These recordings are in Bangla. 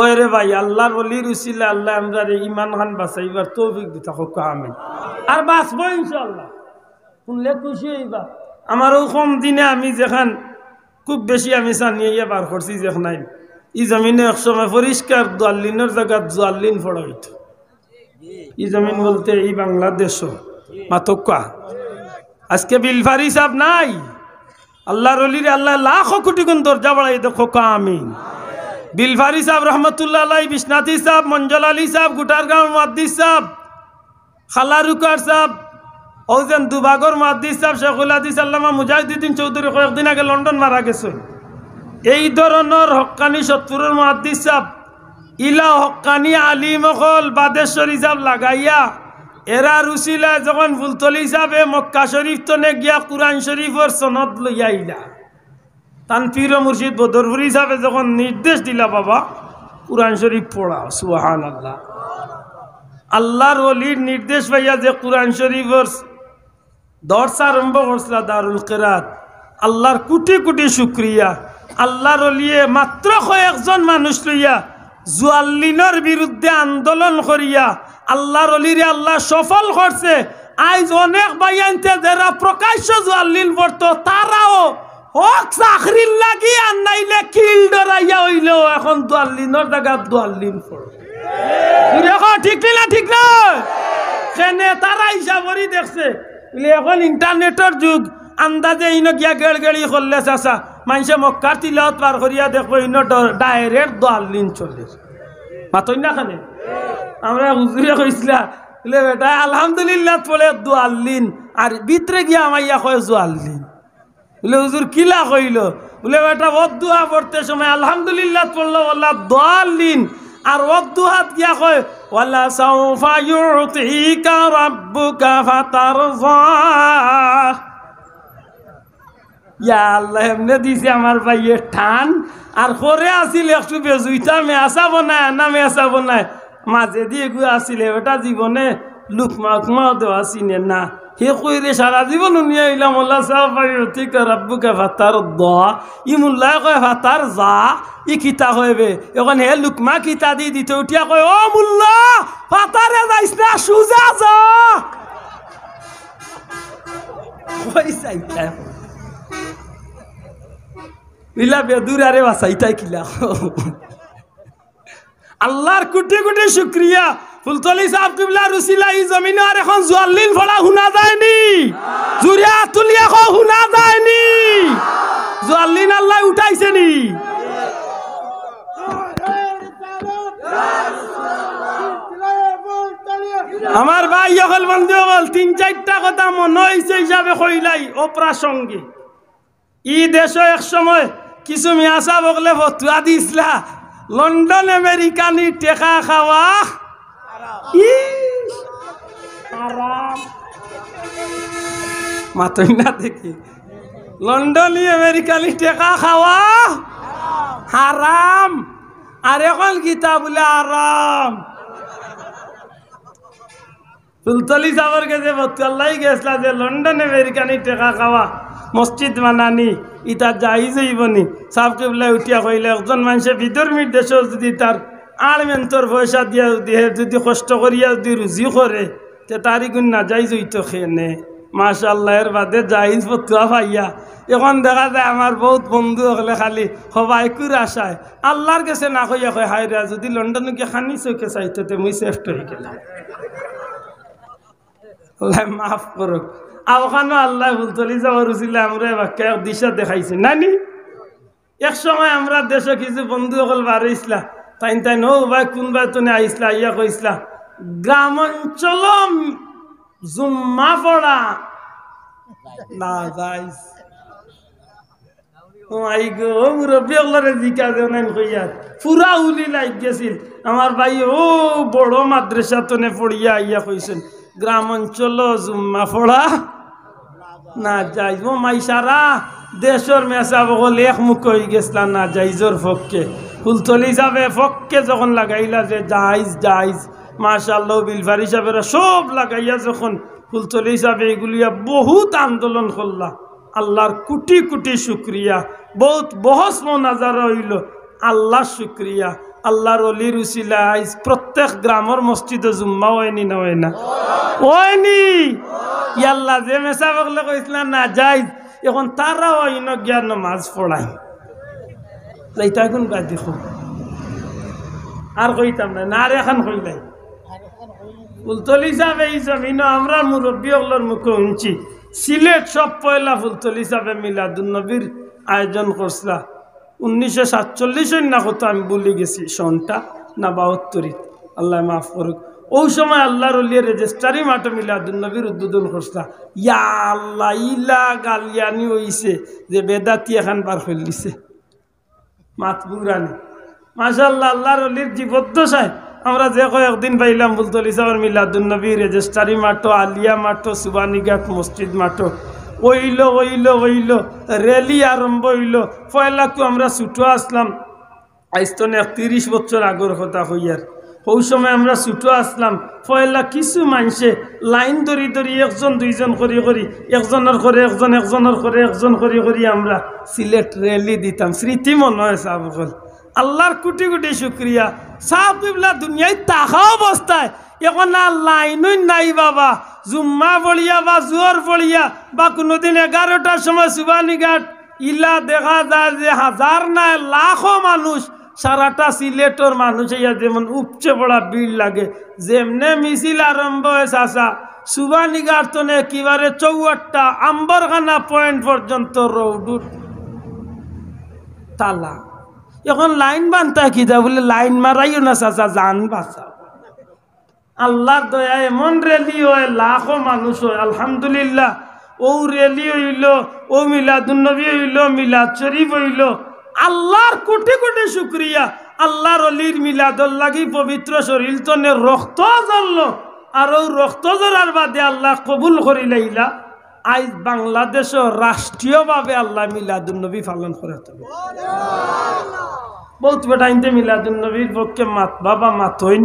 ওই রে ভাই আল্লাহর ওলির উসিলা আল্লাহ আমরা ইমান খান বাঁচাইবার তৌফিক দিতা হোক আমিন। আর বাঁচবো ইনশাআল্লাহ, শুনলে খুশি হইবা। আমারও কম দিনে আমি যেখান খুব বেশি আমি চানিয়ে বার করছি যেখান ই জমিনে একসময় পরিষ্কার দোয়াল্লিনের জায়গাত জোয়াল্লিন ফড়া হইত। ই জমিন বলতে এই বাংলাদেশ মাতকা। আজকে বিলফারি সাহেব নাই, আল্লাহর ওলির আল্লাহ লাখ কোটি গুণ দরজা বাড়াই দেখো আমিন। বিলফারি সাহেব রহমতুল্লাহ আলাই, বিশ্বনাথী সাহেব, মঞ্জল আলী সাহেব, গুটারগাঁও মুহাদ্দিস সাহেব, খালারুকার সাহেব, ওজন দুবাগর মুহাদ্দিস সাহেব, শেখুল হাদিস আল্লামা মুজাহিদুদ্দিন চৌধুরী কয়েকদিন আগে লন্ডন মারা গেছে। এই ধরনের হক্কানি সত্তরের মুহাদ্দিস সাহেব, ইলা হক্কানি আলিম হল বাদেশ্বরী সাহেব লাগাইয়া এরা রুসিলা যখন ফুলতলি সাহেবে মক্কা শরীফ তনে গিয়া কুরআন শরীফের সনদ লইয়া ইলা তান পীর মুর্শিদ বদরপুরি সাহেবে যখন নির্দেশ দিলা বাবা কুরআন শরীফ পড়া, সুবহানাল্লাহ। আল্লাহর ওলির নির্দেশ পাইয়া যে কুরআন শরীফের দর্স আরম্ভ করছিল দারুল কিরাত, আল্লাহর কোটি কোটি শুকরিয়া। আল্লাহর ওলিয়ে মাত্র কয়েকজন মানুষ লইয়া জুয়াল্লিনের বিরুদ্ধে আন্দোলন করিয়া আল্লাহর ওলিরে আল্লাহ সফল করছে। আজ অনেক বাইয়ানতে যারা প্রকাশ্য জুয়াল্লিন পড়তো তারাও হক চাকরির লাগি আর নাইলে কিল ডরাইয়া হইলেও এখন দোয়াল্লিনের জায়গা দোয়াল্লিন পড়ে। ঠিক না? ঠিক না? সেনে তারা হিসাবরি দেখছে এখন ইন্টারনেটের যুগ, আন্দাজে ইনো গিয়া গেড় গেড়ি করলে চাষা মানুষে মক্কার তিলাওয়াত পার করিয়া দেখবো ইনো ডাইরেক্ট দোয়াল্লিন চলে মাতই না খানে। আমরা হুজুরে কইছিলা বলে বেটা আলহামদুলিল্লাহ পড়ে দোয়াল্লিন আর ভিতরে গিয়া আমাইয়া কয় জোয়াল্লিন। বলে হুজুর কিলা কইল? বলে বেটা ওদুয়া পড়তে সময় আলহামদুলিল্লাহ পড়লো ওলা দোয়াল্লিন আর ওদুহাত গিয়া কয় ওয়ালা সাউফা ইউতিকা রাব্বুকা ফাতারযা। ইয়া আল্লাহ এমনি দিছে আমার ভাইয়ের ঠান আর করে আসিল একটু বেজুইতা মেয়াসা বনায় না মেয়াসা বনায় মাঝে দিয়ে গু আসিলে ওটা জীবনে লুকমা কুমা দেওয়া চিনে না। হে কইরে সারা জীবন নিয়ে আইলাম আল্লাহ সাউফা রাব্বুকা ফাতার দোয়া ই মুল্লায় কয় ফাতার যা ই কিতা কইবে এখন হে লুকমা কিতা দি দিতে উঠিয়া কয় ও মুল্লা ফাতারে যাইস না সুজা যা কইসাইতা ইলা বেদুর আরে বাসাইতাই কিলা। আল্লাহর কোটি কোটি শুকরিয়া। ফুলতলি সাহেব কিবলা রুসিলা এই জমিনে আর এখন জোয়াল্লিন ফড়া শুনা যায়নি, জুরিয়া তুলিয়া কো শুনা যায়নি। জোয়াল্লিন আল্লাহ উঠাইছে নি? আমার ভাই সকল বন্ধু সকল ৩-৪টা কথা মনে হয়েছে হিসাবে কইলাই অপ্রাসঙ্গে। ই দেশ এক সময় কিছু মিয়াসা বকলে ফতুয়া দিছিলা লন্ডন আমেরিকানি টেকা খাওয়া মাতই না দেখি, লন্ডনী আমেরিকানি টেকা খাওয়া হারাম আর এখন গীতা বলে আরাম। ফুলতলি সাবর গেছে ফতুয়াল্লাই গেছলা যে লন্ডন আমেরিকানি টেকা খাওয়া মসজিদ বানানি ইটা যাই যাইবনি। সাহেব কিবলা উঠিয়া কইলে একজন মানুষের বিধর্মীর দেশও যদি তার আলমেন্তর পয়সা দিয়া যদি কষ্ট করিয়া যদি রুজি করে তে তারি গুণ না যাই জইতো খেয়ে মাশাআল্লাহ। এর বাদে জাহিজ ফতুয়া পাইয়া এখন দেখা যায় আমার বহুত বন্ধু হলে খালি সবাই কুর আশায় আল্লাহর কাছে না কইয়া কয় হাই রা যদি লন্ডনে গিয়ে খানি চোখে চাইতো তে মুই সেফট হয়ে গেলাম। আল্লাহ মাফ করুক। আওখানো আল্লাহ ফুলতলি যাওয়ার উচিলে আমরা বাক্যা দিশা দেখাইছে নানি। এক সময় আমরা দেশে কিছু বন্ধু সকল বাড়াইছিলা তাই তাই নো ভাই কোনবা তুমি আইসলা ইয়া কইসলা গ্রাম অঞ্চল জুম্মা পড়া না যাইস আই গো মুরব্বী সকলের জিকা দেন কইয়া পুরা উলি লাগ গেছিল। আমার ভাই ও বড় মাদ্রাসা তনে পড়িয়া ইয়া কইছেন গ্রাম অঞ্চল জুম্মা পড়া না যাইজ। ও মাইসারা দেশের মেসা বকল এক মুখ হয়ে গেছিলাম না যাইজর পক্ষে। ফুলতলি যাবে পক্ষে যখন লাগাইলা যে যাইজ যাইজ মাশাআল্লাহ বিলফারি সাহেবের সব লাগাইয়া যখন ফুলতলি যাবে এগুলিয়া বহুত আন্দোলন করলা। আল্লাহর কোটি কোটি শুক্রিয়া। বহুত বহস মোনাজারা হইল, আল্লাহ শুক্রিয়া। আল্লাহর অলির উসিলা আজ প্রত্যেক গ্রামের মসজিদে জুম্মা হয়নি না হয় না হয়নি ইয়াল্লা যে মেসা বকলে কইছিলাম না যাই এখন তারা হইন জ্ঞান নামাজ পড়াই যাইতা এখন গাছ দেখো আর কইতাম না আর এখন কইলাই ফুলতলি যাবে এই জমিন আমরা মুরব্বী হলোর মুখে শুনছি সিলেট সব পয়লা ফুলতলি যাবে মিলাদুন্নবীর আয়োজন করছিলা 1947 না কত আমি বলে গেছি সনটা না 72 আল্লাহ মাফ করুক ওই সময় আল্লাহর ওলিয়া রেজিস্ট্রারি মাঠে মিলাদুন্নবীর উদ্বোধন করছিলা ইয়া আল্লাহ ইলা গালিয়ানি হইছে যে বেদাতি এখন বার ফেলিছে মাতবুরানি মাশাআল্লাহ আল্লাহর ওলির জীবদ্দশায় আমরা যে কয়েকদিন পাইলাম ফুলতলি সাহেবের মিলাদুন্নবী রেজিস্ট্রারি মাঠো আলিয়া মাঠো সুবানীঘাট মসজিদ মাঠো ওইল র্যালি আরম্ভ হইল পয়লাকু আমরা ছুটো আসলাম আইস্তনে 30 বছর আগর কথা হইয়ার ওই সময় আমরা ছুটো আসলাম পয়লা কিছু মানুষে লাইন ধরি ধরি একজন দুইজন করি করি একজনের করে একজনের করে একজন করি আমরা সিলেট র্যালি দিতাম স্মৃতি মনে হয় সাবকল আল্লাহর কোটি কোটি শুক্রিয়া সাহ বিবলা দুনিয়ায় তাহা অবস্থায় এখন আর লাইনই নাই বাবা জুম্মা পড়িয়া বা জোর পড়িয়া বা কোনোদিন 11টার সময় সুবানীঘাট ইলা দেখা যায় যে হাজার না লাখো মানুষ সারাটা সিলেটর মানুষ ইয়া যেমন উপচে পড়া ভিড় লাগে যেমনে মিছিল আরম্ভ হয়েছে আসা সুবানীঘাট তো একেবারে 64টা আম্বরখানা পয়েন্ট পর্যন্ত রোড তালা এখন লাইন বানতা কি যা বলে লাইন মারাইও না চাচা জান বাঁচা আল্লাহর দয়া এমন রেলি হয় লাখো মানুষ হয় আলহামদুলিল্লাহ ও রেলি হইল ও মিলাদুন্নবী হইল মিলাদ শরীফ হইল আল্লাহর কোটি কোটি শুক্রিয়া আল্লাহর অলির মিলাদর লাগি পবিত্র শরীর তনে রক্ত জ্বলল আর ও রক্ত জ্বলার বাদে আল্লাহ কবুল করি লাইলা আজ বাংলাদেশও রাষ্ট্রীয়ভাবে আল্লাহ মিলাদুন্নবী পালন করে তবে বহুত বেটাইনতে মিলাদুন্নবীর পক্ষে মাত বাবা মাতইন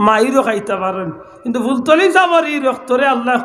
মাইরও খাইতে পারেন কিন্তু ফুলতলি যাবার এই রক্তরে আল্লাহ